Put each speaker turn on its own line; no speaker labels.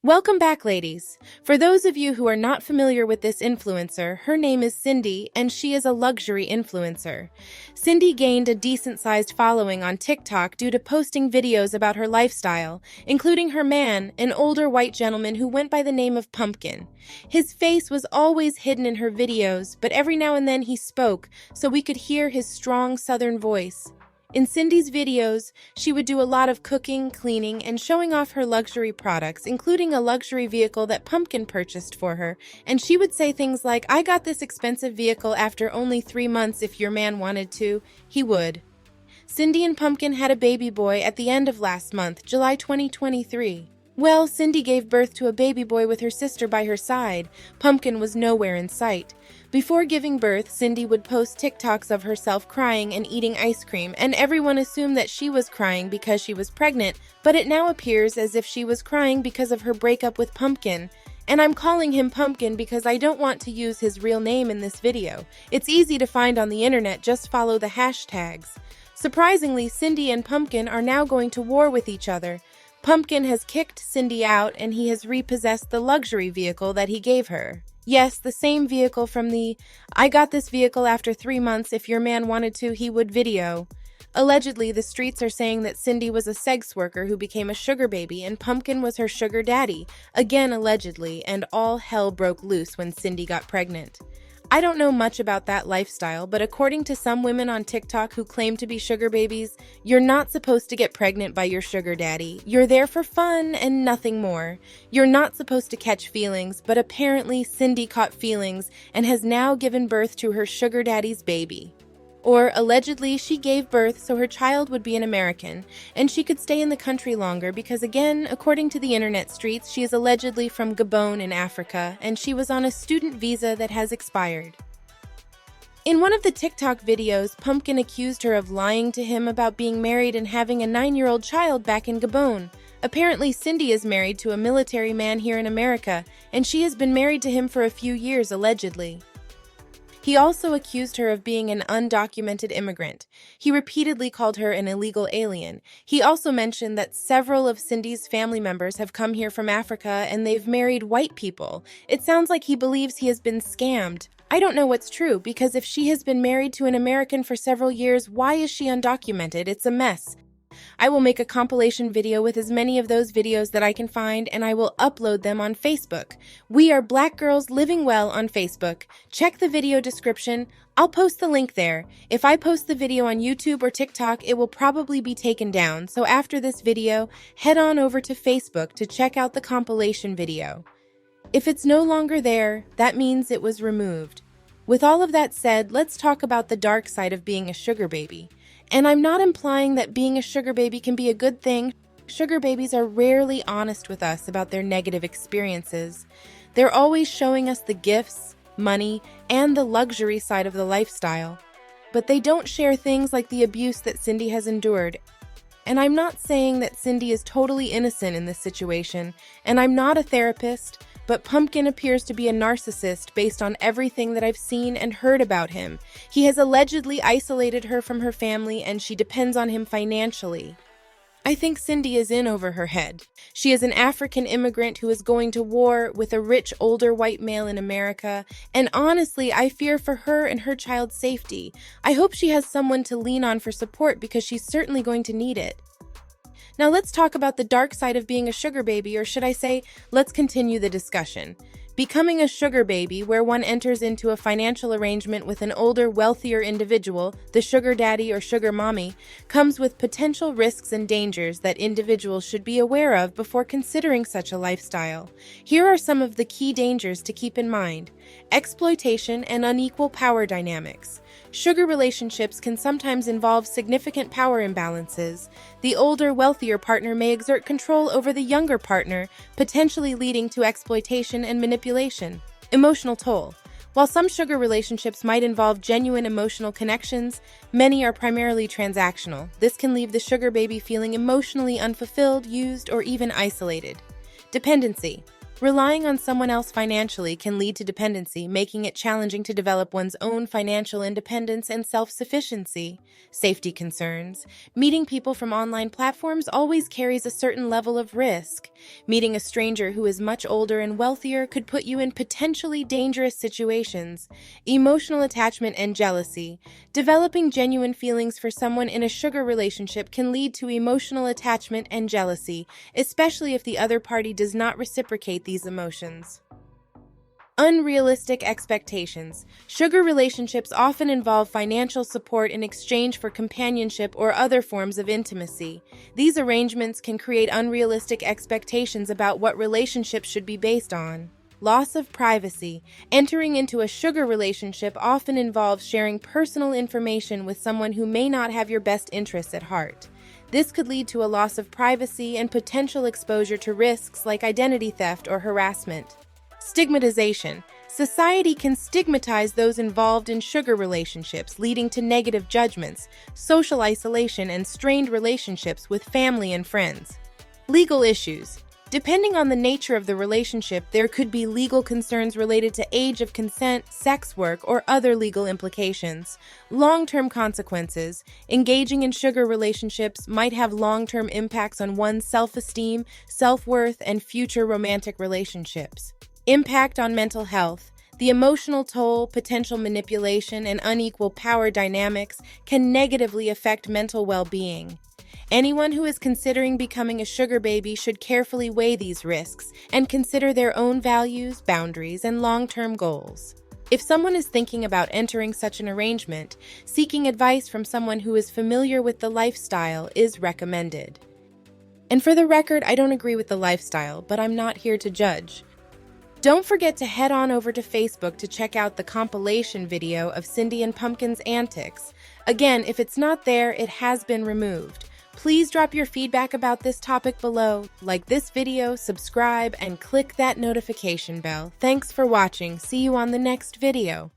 Welcome back, ladies. For those of you who are not familiar with this influencer, her name is Cindy, and she is a luxury influencer. Cindy gained a decent-sized following on TikTok due to posting videos about her lifestyle, including her man, an older white gentleman who went by the name of Pumpkin. His face was always hidden in her videos, but every now and then he spoke, so we could hear his strong southern voice. In Cindy's videos, she would do a lot of cooking, cleaning, and showing off her luxury products, including a luxury vehicle that Pumpkin purchased for her, and she would say things like, "I got this expensive vehicle after only 3 months. If your man wanted to, he would." Cindy and Pumpkin had a baby boy at the end of last month, July 2023. Well, Cindy gave birth to a baby boy with her sister by her side. Pumpkin was nowhere in sight. Before giving birth, Cindy would post TikToks of herself crying and eating ice cream, and everyone assumed that she was crying because she was pregnant, but it now appears as if she was crying because of her breakup with Pumpkin. And I'm calling him Pumpkin because I don't want to use his real name in this video. It's easy to find on the internet, just follow the hashtags. Surprisingly, Cindy and Pumpkin are now going to war with each other. Pumpkin has kicked Cindy out and he has repossessed the luxury vehicle that he gave her. Yes, the same vehicle from the "I got this vehicle after 3 months. If your man wanted to, he would" video. Allegedly, the streets are saying that Cindy was a sex worker who became a sugar baby and Pumpkin was her sugar daddy. Again, allegedly, and all hell broke loose when Cindy got pregnant. I don't know much about that lifestyle, but according to some women on TikTok who claim to be sugar babies, you're not supposed to get pregnant by your sugar daddy. You're there for fun and nothing more. You're not supposed to catch feelings, but apparently Cindy caught feelings and has now given birth to her sugar daddy's baby. Or, allegedly, she gave birth so her child would be an American, and she could stay in the country longer because, again, according to the internet streets, she is allegedly from Gabon in Africa, and she was on a student visa that has expired. In one of the TikTok videos, Pumpkin accused her of lying to him about being married and having a 9-year-old child back in Gabon. Apparently, Cindy is married to a military man here in America, and she has been married to him for a few years, allegedly. He also accused her of being an undocumented immigrant. He repeatedly called her an illegal alien. He also mentioned that several of Cindy's family members have come here from Africa and they've married white people. It sounds like he believes he has been scammed. I don't know what's true, because if she has been married to an American for several years, why is she undocumented? It's a mess. I will make a compilation video with as many of those videos that I can find, and I will upload them on Facebook. We are Black Girls Living Well on Facebook. Check the video description. I'll post the link there. If I post the video on YouTube or TikTok, it will probably be taken down, so after this video, head on over to Facebook to check out the compilation video. If it's no longer there, that means it was removed. With all of that said, let's talk about the dark side of being a sugar baby. And I'm not implying that being a sugar baby can be a good thing. Sugar babies are rarely honest with us about their negative experiences. They're always showing us the gifts, money, and the luxury side of the lifestyle. But they don't share things like the abuse that Cindy has endured. And I'm not saying that Cindy is totally innocent in this situation, and I'm not a therapist, but Pumpkin appears to be a narcissist based on everything that I've seen and heard about him. He has allegedly isolated her from her family and she depends on him financially. I think Cindy is in over her head. She is an African immigrant who is going to war with a rich older white male in America, and honestly, I fear for her and her child's safety. I hope she has someone to lean on for support because she's certainly going to need it. Now let's talk about the dark side of being a sugar baby, or should I say, let's continue the discussion. Becoming a sugar baby, where one enters into a financial arrangement with an older, wealthier individual, the sugar daddy or sugar mommy, comes with potential risks and dangers that individuals should be aware of before considering such a lifestyle. Here are some of the key dangers to keep in mind. Exploitation and unequal power dynamics. Sugar relationships can sometimes involve significant power imbalances. The older, wealthier partner may exert control over the younger partner, potentially leading to exploitation and manipulation. Emotional toll. While some sugar relationships might involve genuine emotional connections, many are primarily transactional. This can leave the sugar baby feeling emotionally unfulfilled, used, or even isolated. Dependency. Relying on someone else financially can lead to dependency, making it challenging to develop one's own financial independence and self-sufficiency. Safety concerns. Meeting people from online platforms always carries a certain level of risk. Meeting a stranger who is much older and wealthier could put you in potentially dangerous situations. Emotional attachment and jealousy. Developing genuine feelings for someone in a sugar relationship can lead to emotional attachment and jealousy, especially if the other party does not reciprocate these emotions. Unrealistic expectations. Sugar relationships often involve financial support in exchange for companionship or other forms of intimacy. These arrangements can create unrealistic expectations about what relationships should be based on. Loss of privacy. Entering into a sugar relationship often involves sharing personal information with someone who may not have your best interests at heart. This could lead to a loss of privacy and potential exposure to risks like identity theft or harassment. Stigmatization. Society can stigmatize those involved in sugar relationships, leading to negative judgments, social isolation, and strained relationships with family and friends. Legal issues. Depending on the nature of the relationship, there could be legal concerns related to age of consent, sex work, or other legal implications. Long-term consequences. Engaging in sugar relationships might have long-term impacts on one's self-esteem, self-worth, and future romantic relationships. Impact on mental health. The emotional toll, potential manipulation, and unequal power dynamics can negatively affect mental well-being. Anyone who is considering becoming a sugar baby should carefully weigh these risks and consider their own values, boundaries, and long-term goals. If someone is thinking about entering such an arrangement, seeking advice from someone who is familiar with the lifestyle is recommended. And for the record, I don't agree with the lifestyle, but I'm not here to judge. Don't forget to head on over to Facebook to check out the compilation video of Cindy and Pumpkin's antics. Again, if it's not there, it has been removed. Please drop your feedback about this topic below, like this video, subscribe, and click that notification bell. Thanks for watching. See you on the next video.